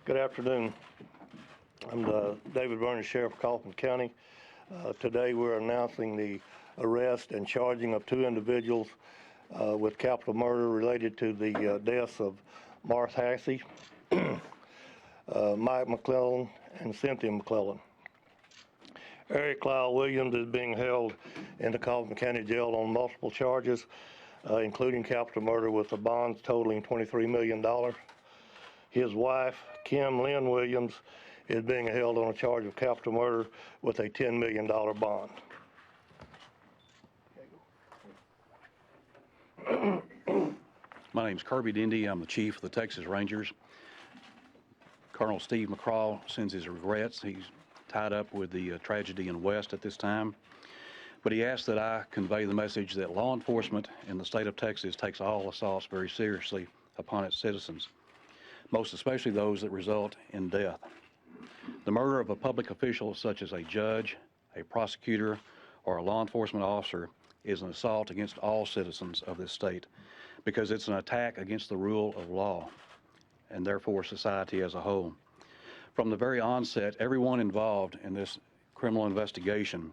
Good afternoon. I'm David Burns, Sheriff of Kaufman County. Today we're announcing the arrest and charging of two individuals with capital murder related to the deaths of Martha Hassey, Mike McClellan, and Cynthia McClellan. Eric Lyle Williams is being held in the Kaufman County Jail on multiple charges, including capital murder with the bonds totaling $23 million. His wife, Kim Lynn Williams, is being held on a charge of capital murder with a $10 million bond. My name's Kirby Dindy. I'm the chief of the Texas Rangers. Colonel Steve McCraw sends his regrets. He's tied up with the tragedy in West at this time. But he asked that I convey the message that law enforcement in the state of Texas takes all assaults very seriously upon its citizens, most especially those that result in death. The murder of a public official such as a judge, a prosecutor, or a law enforcement officer is an assault against all citizens of this state because it's an attack against the rule of law and therefore society as a whole. From the very onset, everyone involved in this criminal investigation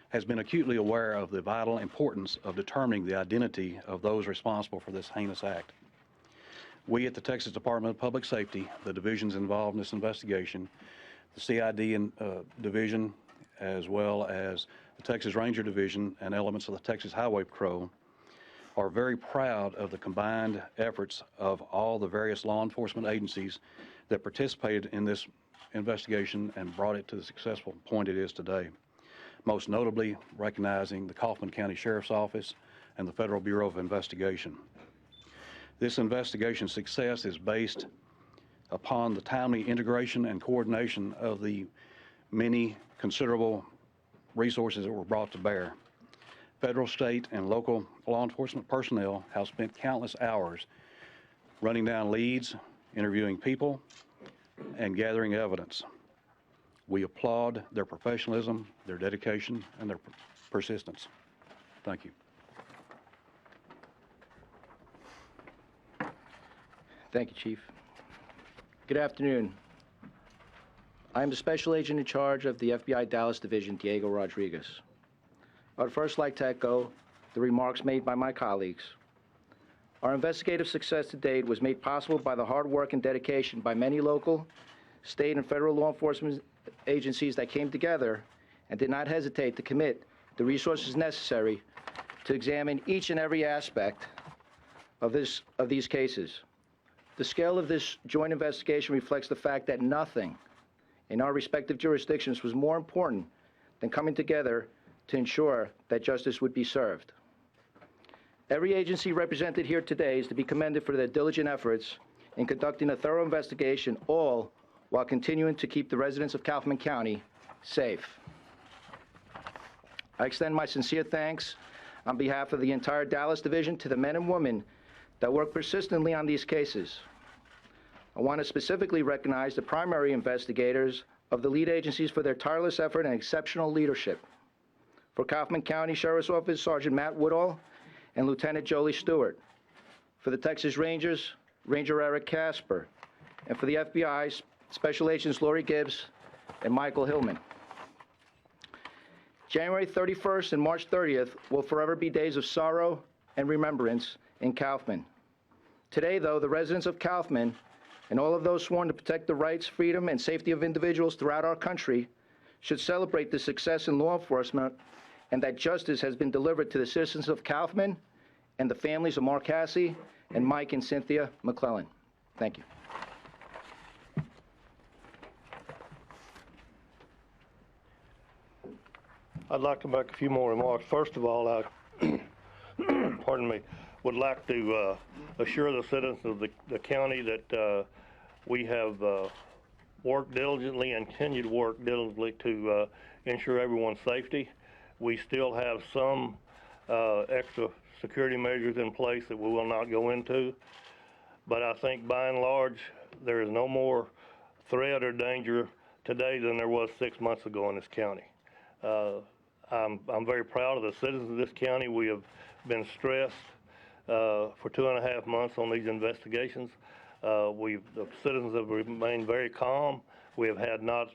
has been acutely aware of the vital importance of determining the identity of those responsible for this heinous act. We at the Texas Department of Public Safety, the divisions involved in this investigation, the CID division, as well as the Texas Ranger Division and elements of the Texas Highway Patrol, are very proud of the combined efforts of all the various law enforcement agencies that participated in this investigation and brought it to the successful point it is today. Most notably recognizing the Kaufman County Sheriff's Office and the Federal Bureau of Investigation. This investigation success is based upon the timely integration and coordination of the many considerable resources that were brought to bear. Federal, state, and local law enforcement personnel have spent countless hours running down leads, interviewing people, and gathering evidence. We applaud their professionalism, their dedication, and their persistence. Thank you. Thank you, Chief. Good afternoon. I am the Special Agent in charge of the FBI Dallas Division, Diego Rodriguez. I would first like to echo the remarks made by my colleagues. Our investigative success to date was made possible by the hard work and dedication by many local, state, and federal law enforcement agencies that came together and did not hesitate to commit the resources necessary to examine each and every aspect of these cases. The scale of this joint investigation reflects the fact that nothing in our respective jurisdictions was more important than coming together to ensure that justice would be served. Every agency represented here today is to be commended for their diligent efforts in conducting a thorough investigation, all while continuing to keep the residents of Kaufman County safe. I extend my sincere thanks on behalf of the entire Dallas Division to the men and women that work persistently on these cases. I want to specifically recognize the primary investigators of the lead agencies for their tireless effort and exceptional leadership. For Kaufman County Sheriff's Office, Sergeant Matt Woodall and Lieutenant Jolie Stewart. For the Texas Rangers, Ranger Eric Casper. And for the FBI, Special Agents Lori Gibbs and Michael Hillman. January 31st and March 30th will forever be days of sorrow and remembrance in Kaufman. Today, though, the residents of Kaufman and all of those sworn to protect the rights, freedom, and safety of individuals throughout our country should celebrate the success in law enforcement and that justice has been delivered to the citizens of Kaufman and the families of Mark Hassey and Mike and Cynthia McClellan. Thank you. I'd like to make a few more remarks. First of all, I pardon me, would like to assure the citizens of the county that we have worked diligently and continue to work diligently to ensure everyone's safety. We still have some extra security measures in place that we will not go into, but I think by and large there is no more threat or danger today than there was 6 months ago in this county. I'm very proud of the citizens of this county. We have been stressed for 2.5 months on these investigations. The citizens have remained very calm. We have not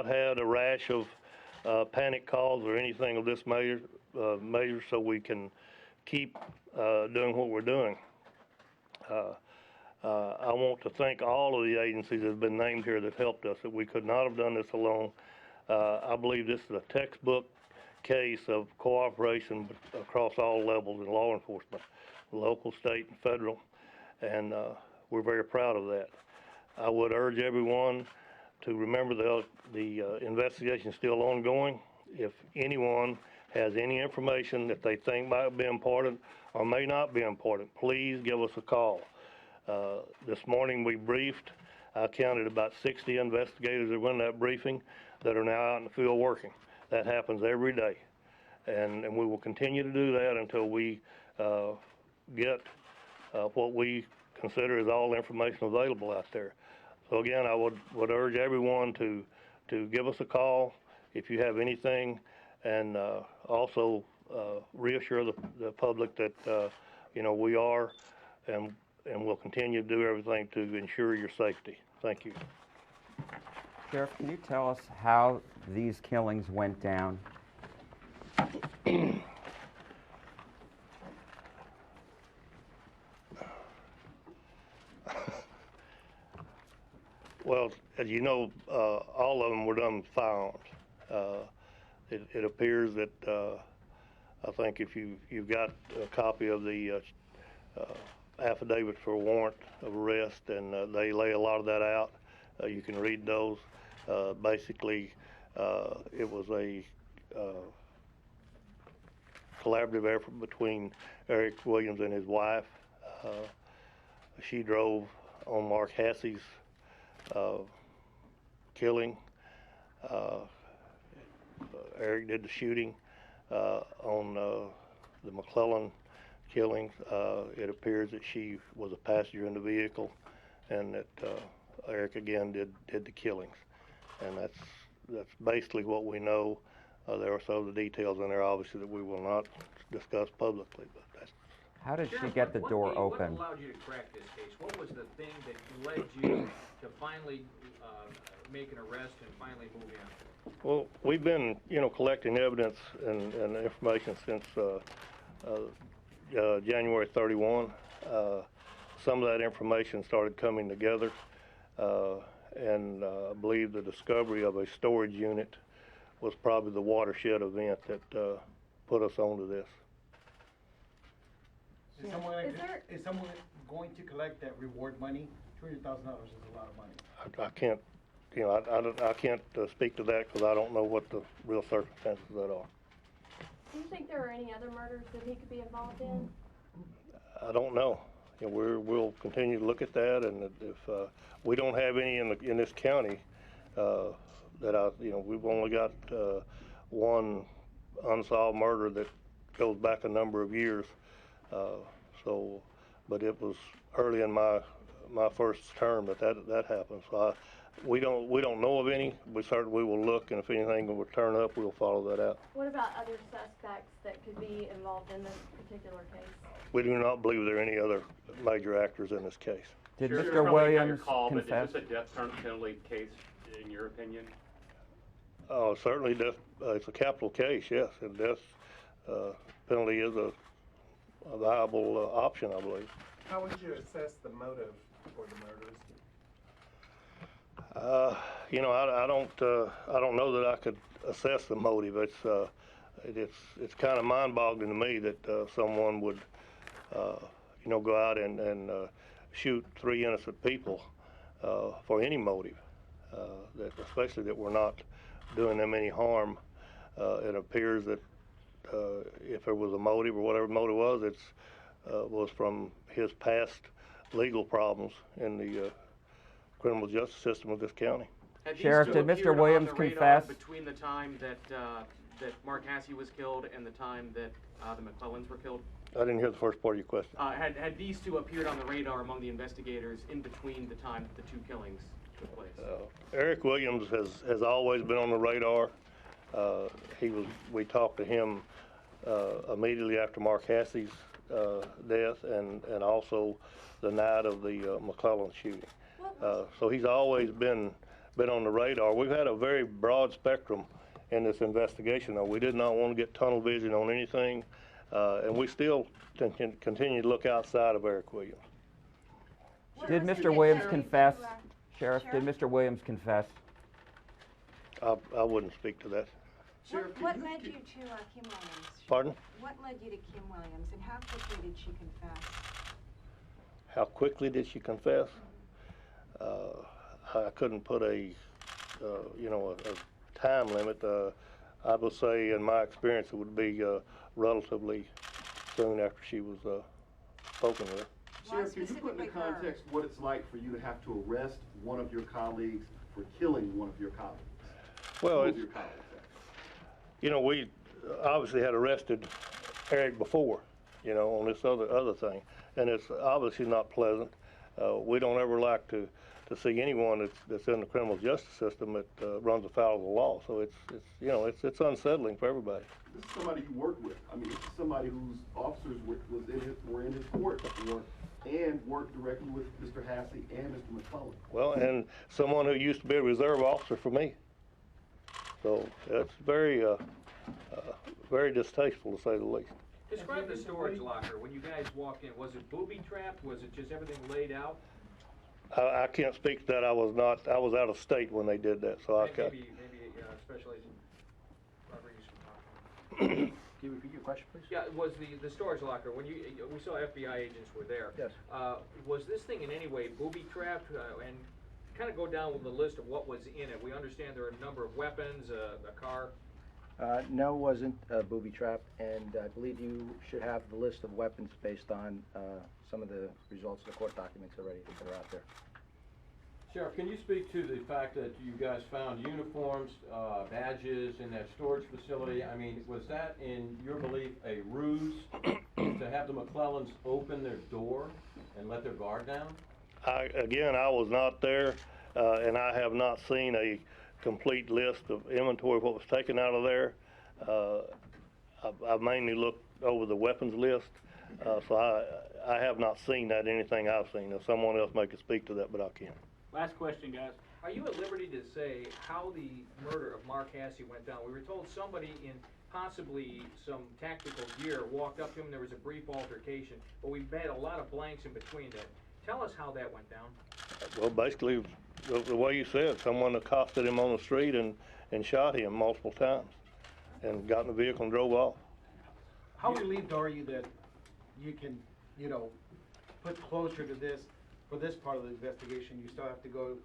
had a rash of panic calls or anything of this measure, so we can keep doing what we're doing. I want to thank all of the agencies that have been named here that helped us, that we could not have done this alone. I believe this is a textbook case of cooperation across all levels in law enforcement, local, state, and federal, and we're very proud of that. I would urge everyone to remember the investigation is still ongoing. If anyone has any information that they think might be important or may not be important, please give us a call. This morning we briefed. I counted about 60 investigators that were in that briefing that are now out in the field working. That happens every day. And we will continue to do that until we get what we consider is all the information available out there. So again, I would urge everyone to give us a call if you have anything, and also reassure the public that we are and will continue to do everything to ensure your safety. Thank you. Sheriff, can you tell us how these killings went down? Well, as you know, all of them were done with firearms. It appears that I think if you've got a copy of the affidavit for warrant of arrest, and they lay a lot of that out. You can read those. Basically, it was a collaborative effort between Eric Williams and his wife. She drove on Mark Hassey's killing. Eric did the shooting on the McClellan killings. It appears that she was a passenger in the vehicle, and that Eric again did the killings, and that's basically what we know. There are some of the details in there, obviously, that we will not discuss publicly, but that's. How did she Sheriff, get the door open? What allowed you to crack this case? What was the thing that led you to finally make an arrest and finally move in? Well, we've been, collecting evidence and information since January 31. Some of that information started coming together, and I believe the discovery of a storage unit was probably the watershed event that put us onto this. Is someone going to collect that reward money? $200,000 is a lot of money. I can't, I can't speak to that because I don't know what the real circumstances of that are. Do you think there are any other murders that he could be involved in? I don't know. We'll continue to look at that, and if we don't have any in this county, we've only got one unsolved murder that goes back a number of years. But it was early in my first term that happened. So we don't know of any. We will look, and if anything will turn up, we'll follow that out. What about other suspects that could be involved in this particular case? We do not believe there are any other major actors in this case. Did Sure, Mr. Williams call, confess? But is this a death penalty case, in your opinion? Certainly, it's a capital case, yes, and death penalty is a viable option, I believe. How would you assess the motive for the murders? I don't know that I could assess the motive. It's kind of mind-boggling to me that someone would, go out and shoot 3 innocent people for any motive. Especially that we're not doing them any harm. It appears that if there was a motive or whatever motive was, it was from his past legal problems in the criminal justice system of this county. Had these Sheriff, two did Mr. appeared on Williams the radar confess? between the time that Mark Hassey was killed and the time that the McClellans were killed? I didn't hear the first part of your question. Had these two appeared on the radar among the investigators in between the time that the two killings took place? Eric Williams has always been on the radar. We talked to him immediately after Mark Hassey's death and also the night of the McClellan shooting. So he's always been on the radar. We've had a very broad spectrum in this investigation, though. We did not want to get tunnel vision on anything, and we still continue to look outside of Eric Williams. Did Mr. Williams confess? Sheriff, did Mr. Williams confess? I wouldn't speak to that. What led you to Kim Williams? Pardon? What led you to Kim Williams, and how quickly did she confess? How quickly did she confess? I couldn't put a time limit. I would say, in my experience, it would be relatively soon after she was spoken with. Well, Sheriff, can you put into specifically her. context what it's like for you to have to arrest one of your colleagues for killing one of your colleagues? Well, Two it's, of your colleagues, actually. you know, we obviously had arrested Eric before, on this other thing, and it's obviously not pleasant. We don't ever like to see anyone that's in the criminal justice system that runs afoul of the law. So it's unsettling for everybody. This is somebody you work with. I mean, this is somebody whose officers were in his court before and worked directly with Mr. Hassey and Mr. McClellan. Well, and someone who used to be a reserve officer for me. So it's very distasteful, to say the least. Describe the storage locker. When you guys walked in, was it booby-trapped? Was it just everything laid out? I can't speak to that. I was out of state when they did that, so I can't. Maybe Special Agent Rodriguez can talk. Can you repeat your question, please? Yeah, was the storage locker, when we saw FBI agents were there. Yes. Was this thing in any way booby-trapped? And kind of go down with the list of what was in it. We understand there are a number of weapons, a car. No, it wasn't booby-trapped, and I believe you should have the list of weapons based on some of the results of the court documents already that are out there. Sheriff, can you speak to the fact that you guys found uniforms, badges in that storage facility? I mean, was that, in your belief, a ruse to have the McClellans open their door and let their guard down? I was not there, and I have not seen a complete list of inventory of what was taken out of there. I mainly looked over the weapons list, so I have not seen that, anything I've seen. If someone else may could speak to that, but I can't. Last question, guys. Are you at liberty to say how the murder of Mark Hassey went down? We were told somebody in possibly some tactical gear walked up to him. There was a brief altercation, but we've had a lot of blanks in between that. Tell us how that went down. Well, basically, the way you said, someone accosted him on the street and shot him multiple times and got in the vehicle and drove off. How relieved are you that you can, put closure to this, for this part of the investigation? You still have to go,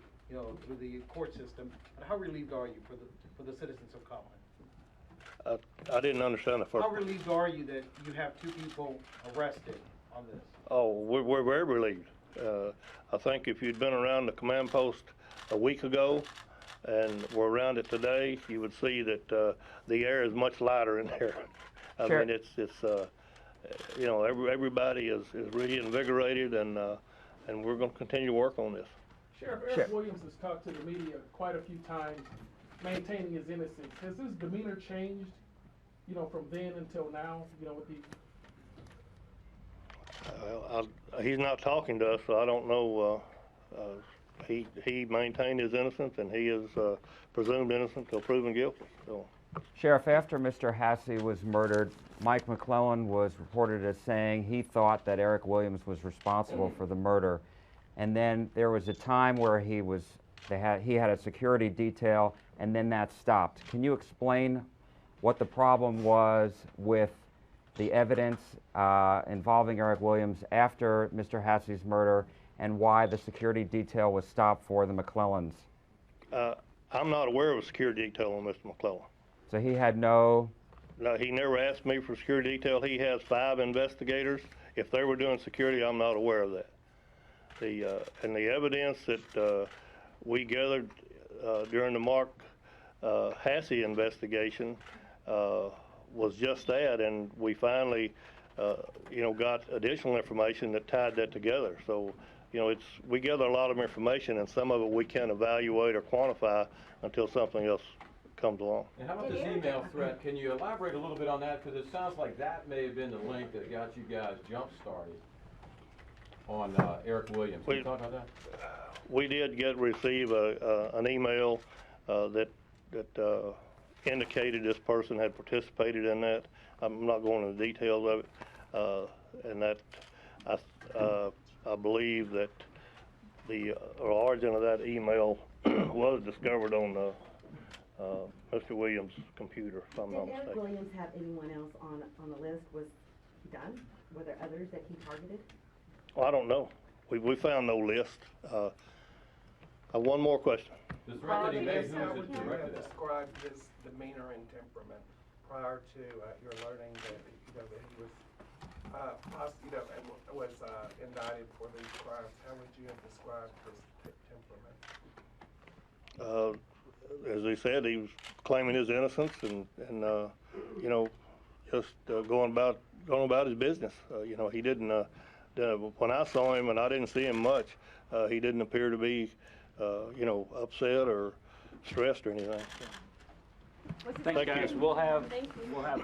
through the court system. But how relieved are you for the citizens of Kaufman? I didn't understand the first. How relieved are you that you have 2 people arrested on this? Oh, we're very relieved. I think if you'd been around the command post a week ago and were around it today, you would see that the air is much lighter in there. I Sure. mean, it's everybody is reinvigorated, and we're going to continue to work on this. Sheriff Eric Williams has talked to the media quite a few times, maintaining his innocence. Has his demeanor changed, from then until now, with the... He's not talking to us, so I don't know. He maintained his innocence, and he is presumed innocent till proven guilty. So. Sheriff, after Mr. Hassey was murdered, Mike McClellan was reported as saying he thought that Eric Williams was responsible for the murder. And then there was a time where he had a security detail, and then that stopped. Can you explain what the problem was with the evidence involving Eric Williams after Mr. Hassey's murder, and why the security detail was stopped for the McClellans? I'm not aware of a security detail on Mr. McClellan. So he had no... No, he never asked me for security detail. He has 5 investigators. If they were doing security, I'm not aware of that. And the evidence that we gathered during the Mark Hassey investigation was just that, and we finally, got additional information that tied that together. So, we gather a lot of information, and some of it we can't evaluate or quantify until something else comes along. And how about this email threat? Can you elaborate a little bit on that? Because it sounds like that may have been the link that got you guys jump-started on Eric Williams. Can you talk about that? We did receive an email that indicated this person had participated in that. I'm not going into the details of it, and that I believe that the origin of that email was discovered on Mr. Williams' computer, if I'm not Did Eric mistaken. Williams have anyone else on the list? Was he done? Were there others that he targeted? Well, I don't know. We found no list. One more question. The threat that he made, who How was would it you directed at? describe his demeanor and temperament prior to your learning that, that he was, was indicted for these crimes? How would you have described his temperament? As they said, he was claiming his innocence and just going about his business. He didn't. When I saw him, and I didn't see him much, he didn't appear to be, upset or stressed or anything. Thanks, guys. We'll have, Thank you. we'll have